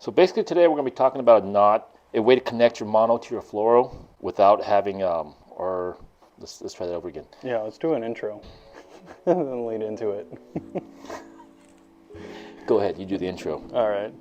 So basically today we're going to be talking about a knot, a way to connect your mono to your fluoro without having, let's try that over again. Yeah, let's do an intro and then lead into it. Go ahead, you do the intro. All right.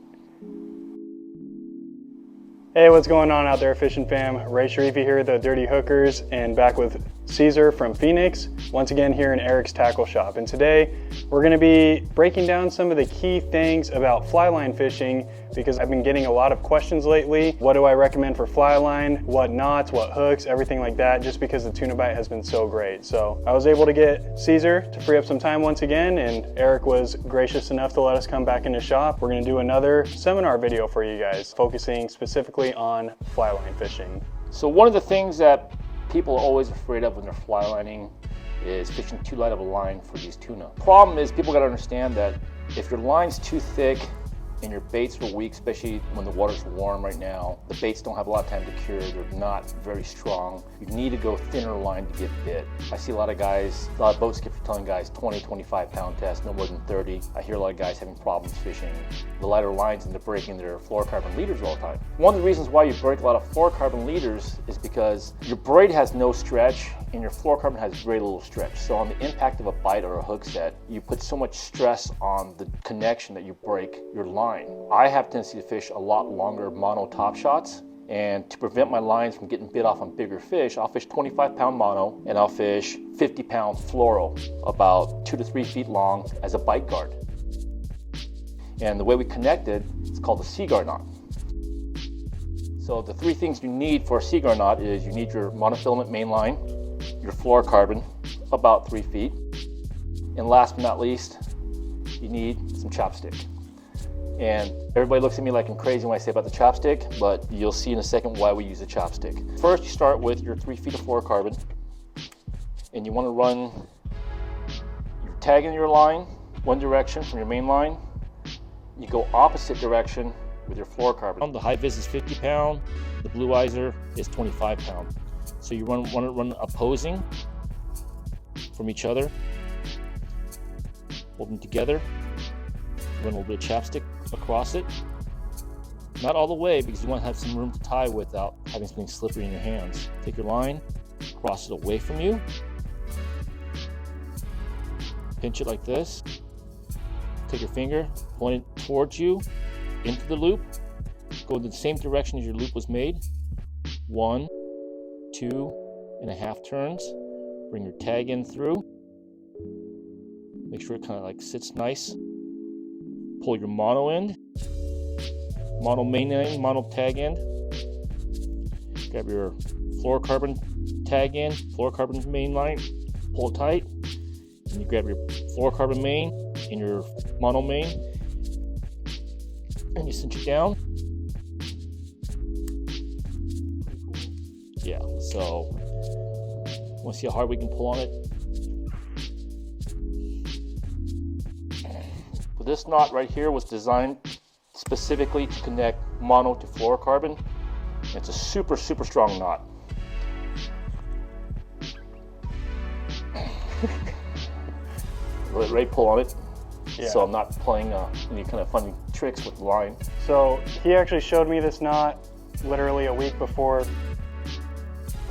Hey, what's going on out there, fishing fam? Ray Sharifi here, the Dirty Hookers, and back with Cesar from Phoenix, once again here in Eric's Tackle Shop. And today we're going to be breaking down some of the key things about flyline fishing, because I've been getting a lot of questions lately. What do I recommend for flyline? What knots, what hooks, everything like that, just because the tuna bite has been so great. So I was able to get Cesar to free up some time once again, and Eric was gracious enough to let us come back in the shop. We're going to do another seminar video for you guys, focusing specifically on flyline fishing. So one of the things that people are always afraid of when they're flylining is fishing too light of a line for these tuna. Problem is, people got to understand that if your line's too thick and your baits are weak, especially when the water's warm right now, the baits don't have a lot of time to cure, they're not very strong. You need to go thinner line to get bit. I see a lot of boat skippers telling guys 20, 25 pound test, no more than 30. I hear a lot of guys having problems fishing the lighter lines and they're breaking their fluorocarbon leaders all the time. One of the reasons why you break a lot of fluorocarbon leaders is because your braid has no stretch and your fluorocarbon has very little stretch. So on the impact of a bite or a hook set, you put so much stress on the connection that you break your line. I have a tendency to fish a lot longer mono top shots, and to prevent my lines from getting bit off on bigger fish, I'll fish 25 pound mono and I'll fish 50 pound fluoro about 2 to 3 feet long as a bite guard. And the way we connect it, it's called a Seagar knot. So the three things you need for a Seagar knot is you need your monofilament main line, your fluorocarbon about 3 feet, and last but not least, you need some chopstick. And everybody looks at me like I'm crazy when I say about the chopstick, but you'll see in a second why we use a chopstick. First, you start with your 3 feet of fluorocarbon, and you want to run your tag in your line one direction from your main line. You go opposite direction with your fluorocarbon. The high vis is 50 pound, the blue iser is 25 pound. So you want to run opposing from each other, hold them together, run a little bit of chapstick across it. Not all the way, because you want to have some room to tie without having something slippery in your hands. Take your line, cross it away from you, pinch it like this, take your finger, point it towards you, into the loop, go in the same direction as your loop was made, 1, 2.5 turns, bring your tag in through, make sure it kind of like sits nice, pull your mono end, mono main end, mono tag end, grab your fluorocarbon tag end, fluorocarbon main line, pull it tight, and you grab your fluorocarbon main and your mono main, and you cinch it down. Yeah, so want to see how hard we can pull on it? So this knot right here was designed specifically to connect mono to fluorocarbon. It's a super, super strong knot. Let Ray pull on it, so I'm not playing any kind of funny tricks with the line. So he actually showed me this knot literally a week before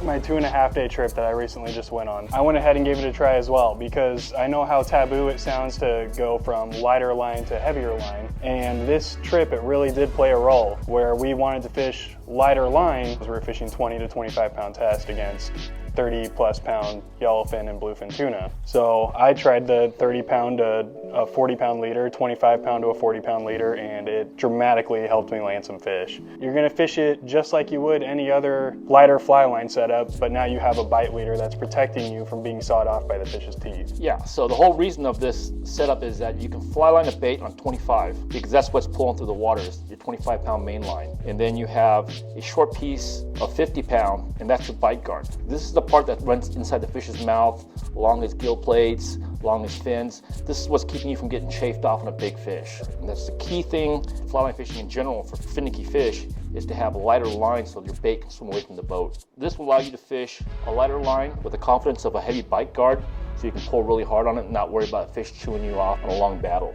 my 2.5 day trip that I recently just went on. I went ahead and gave it a try as well, because I know how taboo it sounds to go from lighter line to heavier line. And this trip, it really did play a role where we wanted to fish lighter line. We were fishing 20 to 25 pound test against 30 plus pound yellowfin and bluefin tuna. So I tried the 30 pound to a 40 pound leader, 25 pound to a 40 pound leader, and it dramatically helped me land some fish. You're gonna fish it just like you would any other lighter fly line setup, but now you have a bite leader that's protecting you from being sawed off by the fish's teeth. Yeah, so the whole reason of this setup is that you can fly line a bait on 25, because that's what's pulling through the waters, your 25 pound main line. And then you have a short piece of 50 pound, and that's your bite guard. This is the part that runs inside the fish's mouth, along his gill plates, along his fins. This is what's keeping you from getting chafed off on a big fish. And that's the key thing, flyline fishing in general for finicky fish, is to have a lighter line so your bait can swim away from the boat. This will allow you to fish a lighter line with the confidence of a heavy bite guard, so you can pull really hard on it and not worry about a fish chewing you off on a long battle.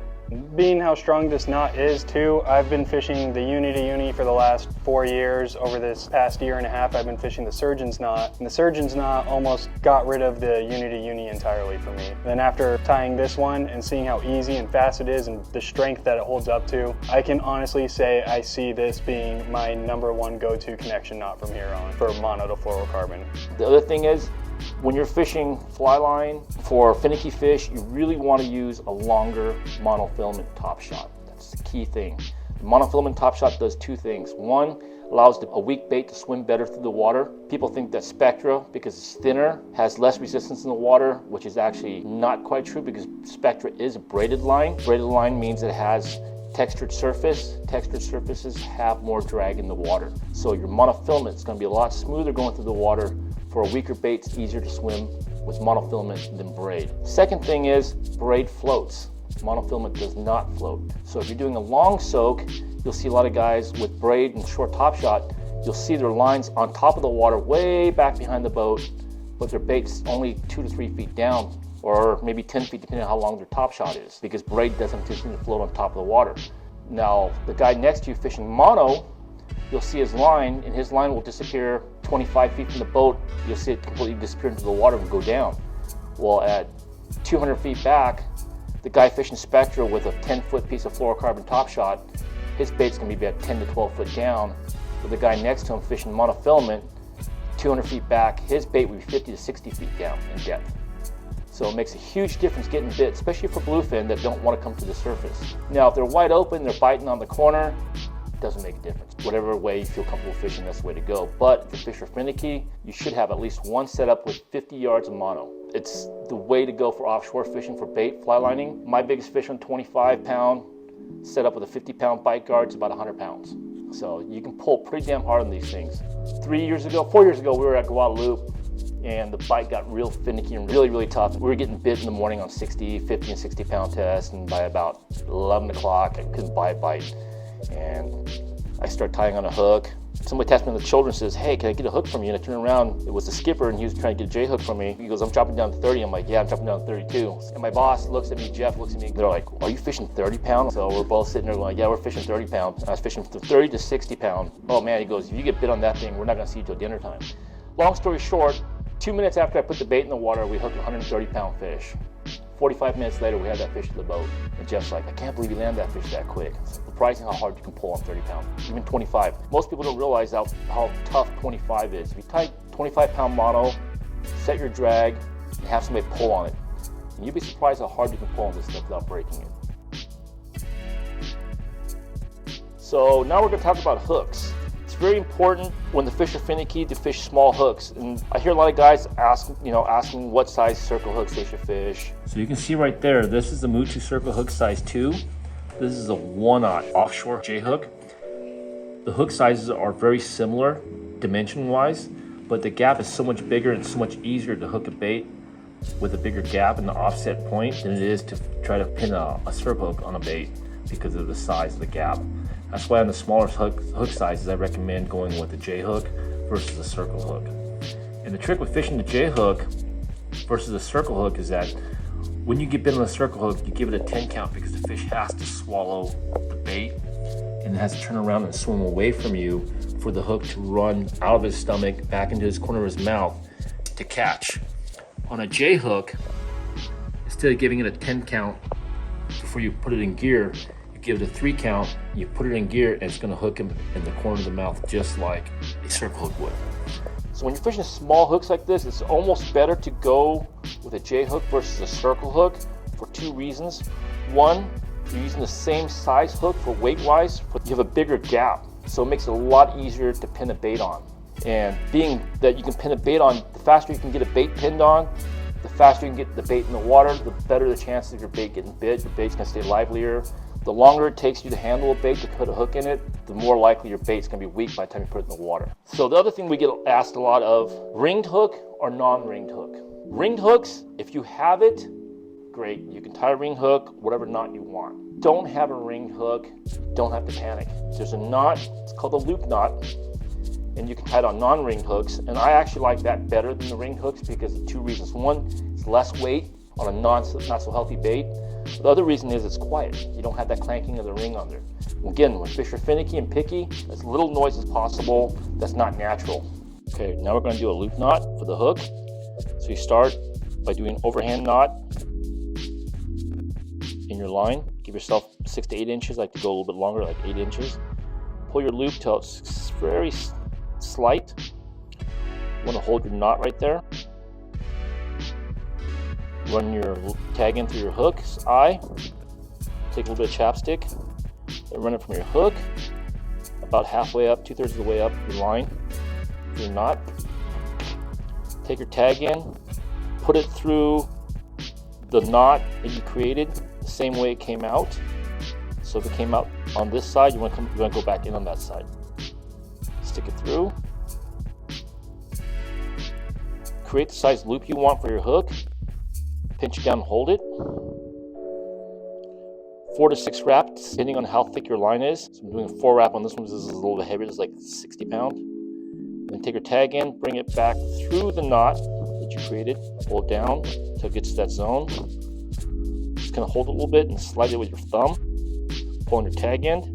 Being how strong this knot is too, I've been fishing the uni to uni for the last 4 years. Over this past year and a half, I've been fishing the surgeon's knot. And the surgeon's knot almost got rid of the uni to uni entirely for me. Then after tying this one and seeing how easy and fast it is and the strength that it holds up to, I can honestly say I see this being my #1 go-to connection knot from here on for mono to fluorocarbon. The other thing is, when you're fishing fly line for finicky fish, you really want to use a longer monofilament top shot. That's the key thing. The monofilament top shot does 2 things. One, allows a weak bait to swim better through the water. People think that Spectra, because it's thinner, has less resistance in the water, which is actually not quite true because Spectra is a braided line. Braided line means it has textured surface. Textured surfaces have more drag in the water. So your monofilament is going to be a lot smoother going through the water. For a weaker bait, it's easier to swim with monofilament than braid. Second thing is, braid floats. Monofilament does not float. So if you're doing a long soak, you'll see a lot of guys with braid and short top shot, you'll see their lines on top of the water way back behind the boat, but their bait's only 2 to 3 feet down, or maybe 10 feet depending on how long their top shot is, because braid doesn't continue to float on top of the water. Now, the guy next to you fishing mono, you'll see his line, and his line will disappear 25 feet from the boat. You'll see it completely disappear into the water and go down. Well, at 200 feet back, the guy fishing Spectra with a 10-foot piece of fluorocarbon top shot, his bait's gonna be about 10 to 12 foot down. But the guy next to him fishing monofilament, 200 feet back, his bait would be 50 to 60 feet down in depth. So it makes a huge difference getting bit, especially for bluefin that don't want to come to the surface. Now, if they're wide open, they're biting on the corner, doesn't make a difference. Whatever way you feel comfortable fishing, that's the way to go. But if you fish for finicky, you should have at least one setup with 50 yards of mono. It's the way to go for offshore fishing for bait, fly lining. My biggest fish on 25-pound, set up with a 50-pound bite guard, is about 100 pounds. So you can pull pretty damn hard on these things. 4 years ago, we were at Guadalupe, and the bite got real finicky and really, really tough. We were getting bit in the morning on 60, 50, and 60-pound tests, and by about 11 o'clock, I couldn't buy a bite. And I start tying on a hook. Somebody taps me on the shoulder and says, "Hey, can I get a hook from you?" And I turn around, it was the skipper, and he was trying to get a J hook from me. He goes, "I'm dropping down to 30. I'm like, "Yeah, I'm dropping down to 32. And my boss looks at me, Jeff looks at me, they're like, "Are you fishing 30 pound? So we're both sitting there going, "Yeah, we're fishing 30 pound. I was fishing from 30 to 60 pound. Oh man, he goes, "If you get bit on that thing, we're not gonna see you till dinner time." Long story short, 2 minutes after I put the bait in the water, we hooked a 130-pound fish. 45 minutes later, we had that fish to the boat. And Jeff's like, "I can't believe you landed that fish that quick." It's surprising how hard you can pull on 30 pound, even 25. Most people don't realize how tough 25 is. If you tie 25-pound mono, set your drag, and have somebody pull on it, and you'll be surprised how hard you can pull on this stuff without breaking it. So now we're going to talk about hooks. It's very important when the fish are finicky to fish small hooks, and I hear a lot of guys asking what size circle hooks they should fish. So you can see right there, this is the Mutu circle hook size 2. This is a 1/0 offshore J hook. The hook sizes are very similar dimension-wise, but the gap is so much bigger and so much easier to hook a bait with a bigger gap in the offset point than it is to try to pin a circle hook on a bait because of the size of the gap. That's why on the smaller hook sizes, I recommend going with the J hook versus a circle hook. And the trick with fishing the J hook versus a circle hook is that when you get bit on a circle hook, you give it a 10 count because the fish has to swallow the bait and it has to turn around and swim away from you for the hook to run out of his stomach back into his corner of his mouth to catch. On a J hook, instead of giving it a 10 count before you put it in gear, give it a 3 count, you put it in gear, and it's going to hook him in the corner of the mouth just like a circle hook would. So when you're fishing small hooks like this, it's almost better to go with a J hook versus a circle hook for 2 reasons. One, you're using the same size hook for weight-wise, but you have a bigger gap, so it makes it a lot easier to pin a bait on. And being that you can pin a bait on, the faster you can get a bait pinned on, the faster you can get the bait in the water, the better the chances of your bait getting bit. Your bait's going to stay livelier. The longer it takes you to handle a bait to put a hook in it, the more likely your bait's gonna be weak by the time you put it in the water. So the other thing we get asked a lot of, ringed hook or non-ringed hook. Ringed hooks, if you have it, great. You can tie a ring hook, whatever knot you want. Don't have a ringed hook, don't have to panic. There's a knot, it's called a loop knot, and you can tie it on non-ringed hooks. And I actually like that better than the ringed hooks because of 2 reasons. One, it's less weight on a not so healthy bait. The other reason is it's quiet. You don't have that clanking of the ring on there. Again, when fish are finicky and picky, as little noise as possible. That's not natural. Okay, now we're going to do a loop knot for the hook. So you start by doing overhand knot in your line. Give yourself 6 to 8 inches. I like to go a little bit longer, like 8 inches. Pull your loop till it's very slight. You want to hold your knot right there. Run your tag in through your hook's eye. Take a little bit of chapstick and run it from your hook about halfway up, 2/3 of the way up your line, your knot. Take your tag in, put it through the knot that you created the same way it came out. So if it came out on this side, you want to go back in on that side. Stick it through. Create the size loop you want for your hook. Pinch it down and hold it. 4 to 6 wraps, depending on how thick your line is. So I'm doing a 4 wrap on this one. This is a little bit heavier. This is like 60 pound. Then take your tag in, bring it back through the knot that you created. Pull it down until it gets to that zone. Just kind of hold it a little bit and slide it with your thumb. Pull on your tag end.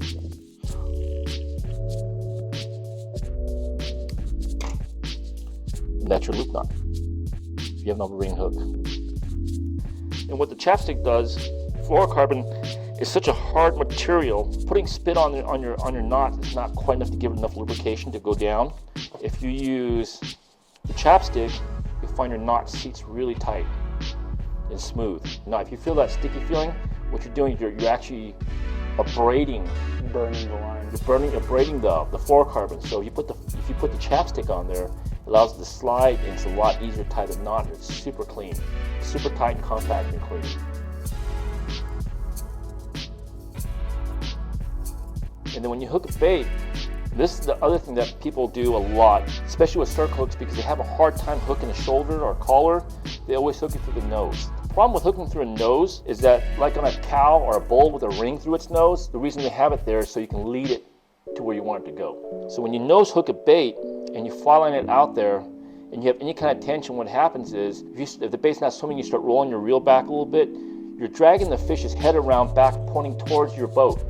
And that's your loop knot. If you have an over-ring hook. And what the chapstick does, fluorocarbon is such a hard material. Putting spit on your knot is not quite enough to give it enough lubrication to go down. If you use the chapstick, you'll find your knot seats really tight and smooth. Now, if you feel that sticky feeling, what you're doing, you're actually abrading, burning the line. You're abrading the fluorocarbon. So if you put the chapstick on there, it allows it to slide, and it's a lot easier to tie the knot. And it's super clean, super tight and compact and clean. And then when you hook a bait, this is the other thing that people do a lot, especially with circle hooks, because they have a hard time hooking a shoulder or a collar. They always hook it through the nose. The problem with hooking through a nose is that, like on a cow or a bull with a ring through its nose, the reason they have it there is so you can lead it to where you want it to go. So when you nose hook a bait and you fly line it out there and you have any kind of tension, what happens is, if the bait's not swimming, you start rolling your reel back a little bit, you're dragging the fish's head around back, pointing towards your boat.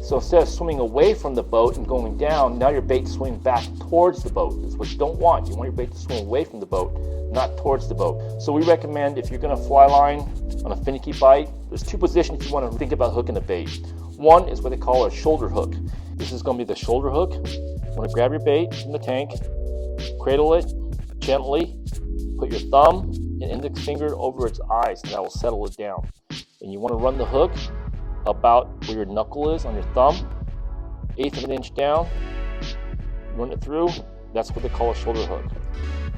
So instead of swimming away from the boat and going down, now your bait's swimming back towards the boat. That's what you don't want. You want your bait to swim away from the boat, not towards the boat. So we recommend, if you're going to fly line on a finicky bite, there's 2 positions you want to think about hooking the bait. One is what they call a shoulder hook. This is going to be the shoulder hook. You want to grab your bait from the tank, cradle it gently, put your thumb and index finger over its eyes, and that will settle it down. And you want to run the hook about where your knuckle is on your thumb, 1/8 of an inch down, run it through. That's what they call a shoulder hook.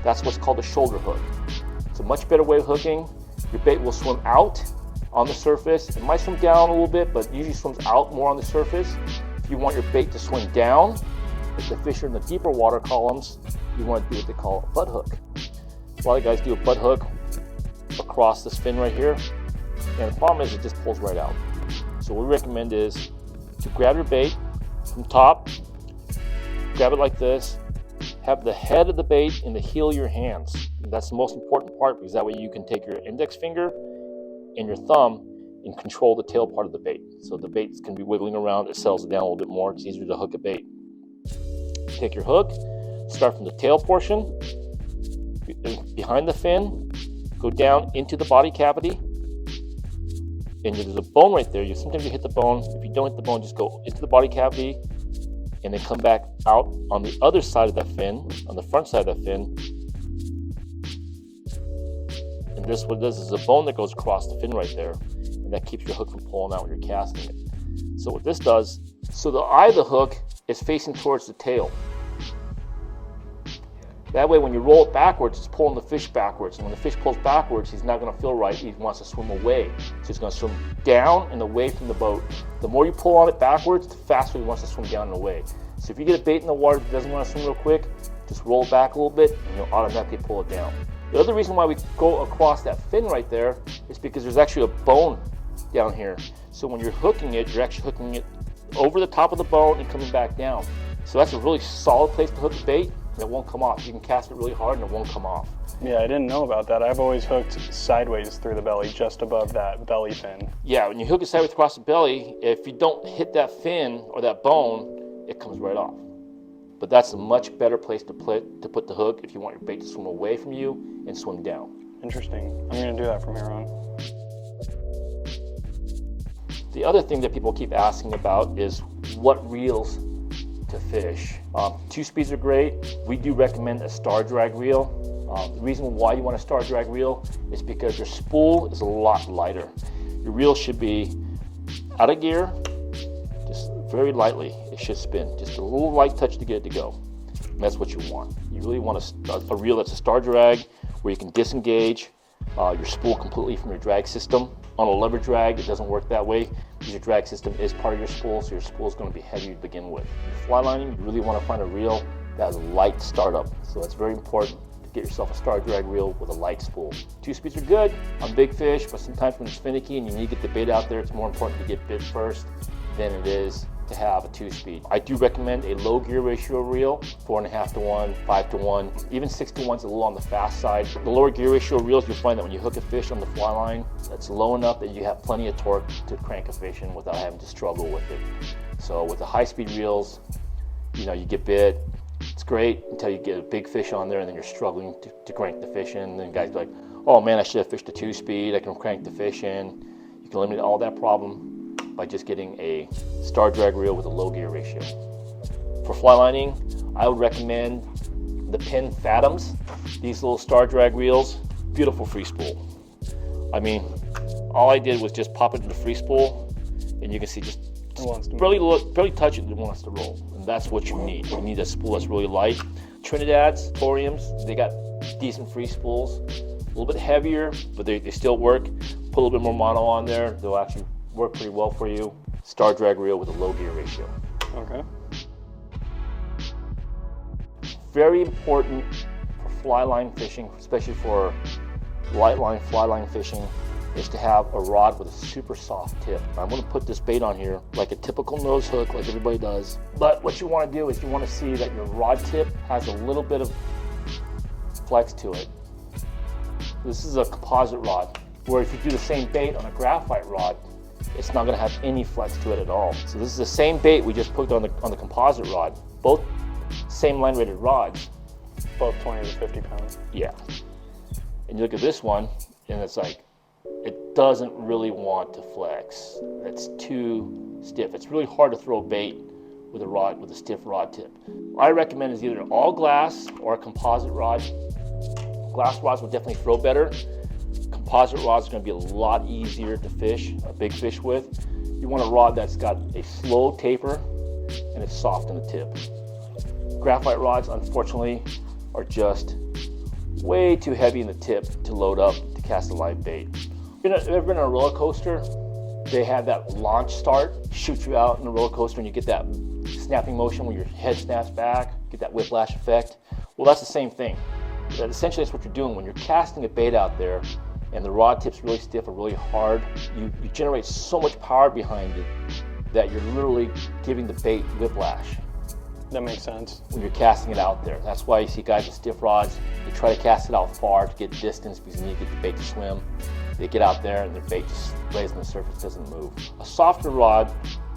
That's what's called a shoulder hook. It's a much better way of hooking. Your bait will swim out on the surface. It might swim down a little bit, but usually swims out more on the surface. If you want your bait to swim down, if the fish are in the deeper water columns, you want to do what they call a butt hook. A lot of guys do a butt hook across this fin right here, and the problem is it just pulls right out. So what we recommend is to grab your bait from top, grab it like this, have the head of the bait in the heel of your hands. That's the most important part, because that way you can take your index finger and your thumb and control the tail part of the bait. So the bait can be wiggling around, it settles it down a little bit more, it's easier to hook a bait. Take your hook, start from the tail portion, behind the fin, go down into the body cavity, and there's a bone right there. Sometimes you hit the bone. If you don't hit the bone, just go into the body cavity and then come back out on the other side of that fin, on the front side of that fin. And this, what it does is a bone that goes across the fin right there, and that keeps your hook from pulling out when you're casting it. So what this does, so the eye of the hook is facing towards the tail. That way when you roll it backwards, it's pulling the fish backwards. And when the fish pulls backwards, he's not going to feel right. He wants to swim away. So he's going to swim down and away from the boat. The more you pull on it backwards, the faster he wants to swim down and away. So if you get a bait in the water that doesn't want to swim real quick, just roll it back a little bit and you'll automatically pull it down. The other reason why we go across that fin right there is because there's actually a bone down here. So when you're hooking it, you're actually hooking it over the top of the bone and coming back down. So that's a really solid place to hook the bait. It won't come off. You can cast it really hard and it won't come off. Yeah, I didn't know about that. I've always hooked sideways through the belly, just above that belly fin. Yeah, when you hook it sideways across the belly, if you don't hit that fin or that bone, it comes right off. But that's a much better place to put the hook if you want your bait to swim away from you and swim down. Interesting. I'm going to do that from here on. The other thing that people keep asking about is what reels to fish. 2-speeds are great. We do recommend a star drag reel. The reason why you want a star drag reel is because your spool is a lot lighter. Your reel should be out of gear, just very lightly. It should spin, just a little light touch to get it to go. And that's what you want. You really want a reel that's a star drag where you can disengage your spool completely from your drag system. On a lever drag, it doesn't work that way because your drag system is part of your spool, so your spool is going to be heavy to begin with. Fly lining, you really want to find a reel that has a light startup, so that's very important to get yourself a star drag reel with a light spool. 2-speeds are good on big fish, but sometimes when it's finicky and you need to get the bait out there, it's more important to get bit first than it is to have a 2-speed. I do recommend a low gear ratio reel, 4.5 to 1, 5 to 1, even 6 to 1 is a little on the fast side. The lower gear ratio reels, you'll find that when you hook a fish on the fly line, that's low enough that you have plenty of torque to crank a fish in without having to struggle with it. So with the high speed reels, you know, you get bit, it's great until you get a big fish on there and then you're struggling to crank the fish in. And then guys are like, oh man, I should have fished a 2-speed, I can crank the fish in. You can eliminate all that problem by just getting a star drag reel with a low gear ratio. For fly lining, I would recommend the Penn Fathoms. These little star drag reels, beautiful free spool. I mean, all I did was just pop it in the free spool, and you can see just barely touch it, it wants to roll. And that's what you need. You need a spool that's really light. Trinidad's, Thorium's, they got decent free spools. A little bit heavier, but they still work. Put a little bit more mono on there, they'll actually work pretty well for you. Star drag reel with a low gear ratio. Okay. Very important for fly line fishing, especially for light line fly line fishing, is to have a rod with a super soft tip. I'm going to put this bait on here like a typical nose hook, like everybody does. But what you want to do is you want to see that your rod tip has a little bit of flex to it. This is a composite rod, where if you do the same bait on a graphite rod, it's not going to have any flex to it at all. So this is the same bait we just put on the composite rod. Both same line rated rods. Both 20 to 50 pounds. Yeah. And you look at this one, and it's like, it doesn't really want to flex. It's too stiff. It's really hard to throw bait with a rod with a stiff rod tip. What I recommend is either all glass or a composite rod. Glass rods will definitely throw better. Composite rods are going to be a lot easier to fish, a big fish with. You want a rod that's got a slow taper and it's soft in the tip. Graphite rods, unfortunately, are just way too heavy in the tip to load up to cast a live bait. Ever been on a roller coaster? They have that launch start, shoot you out in the roller coaster and you get that snapping motion when your head snaps back, get that whiplash effect. Well, that's the same thing. Essentially, that's what you're doing when you're casting a bait out there and the rod tip's really stiff or really hard. You generate so much power behind it that you're literally giving the bait whiplash. That makes sense. When you're casting it out there. That's why you see guys with stiff rods, they try to cast it out far to get distance because they need to get the bait to swim. They get out there and their bait just lays on the surface, doesn't move. A softer rod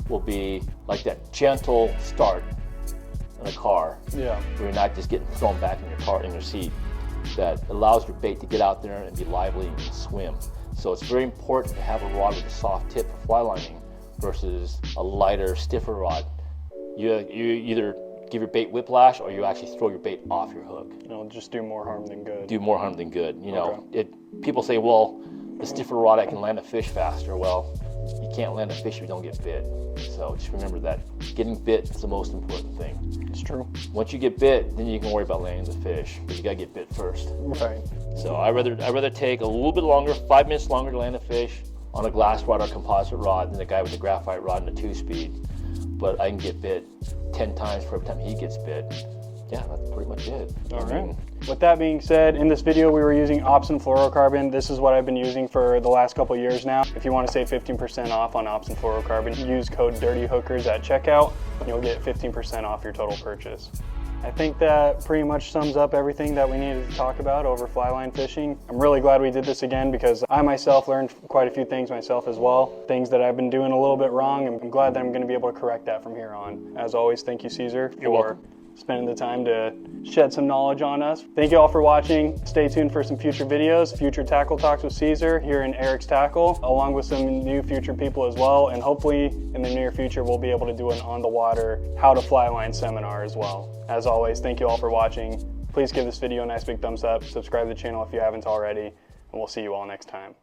will be like that gentle start in a car. Yeah. Where you're not just getting thrown back in your car, in your seat. That allows your bait to get out there and be lively and swim. So it's very important to have a rod with a soft tip for fly lining versus a lighter, stiffer rod. You either give your bait whiplash or you actually throw your bait off your hook. It'll just do more harm than good. Do more harm than good. You know, people say, well, the stiffer rod, I can land a fish faster. Well, you can't land a fish if you don't get bit. So just remember that getting bit is the most important thing. It's true. Once you get bit, then you can worry about landing the fish, but you gotta get bit first. Right. So I'd rather take a little bit longer, 5 minutes longer to land a fish on a glass rod or composite rod than the guy with the graphite rod and a 2-speed. But I can get bit 10 times for every time he gets bit. Yeah, that's pretty much it. All right. With that being said, in this video we were using Opsin fluorocarbon. This is what I've been using for the last couple years now. If you want to save 15% off on Opsin fluorocarbon, use code DIRTYHOOKERS at checkout and you'll get 15% off your total purchase. I think that pretty much sums up everything that we needed to talk about over flyline fishing. I'm really glad we did this again because I myself learned quite a few things myself as well. Things that I've been doing a little bit wrong, and I'm glad that I'm going to be able to correct that from here on. As always, thank you, Cesar, for spending the time to shed some knowledge on us. Thank you all for watching. Stay tuned for some future videos, future tackle talks with Cesar here in Eric's Tackle, along with some new future people as well. And hopefully in the near future, we'll be able to do an on the water how to fly line seminar as well. As always, thank you all for watching. Please give this video a nice big thumbs up, subscribe to the channel if you haven't already, and we'll see you all next time.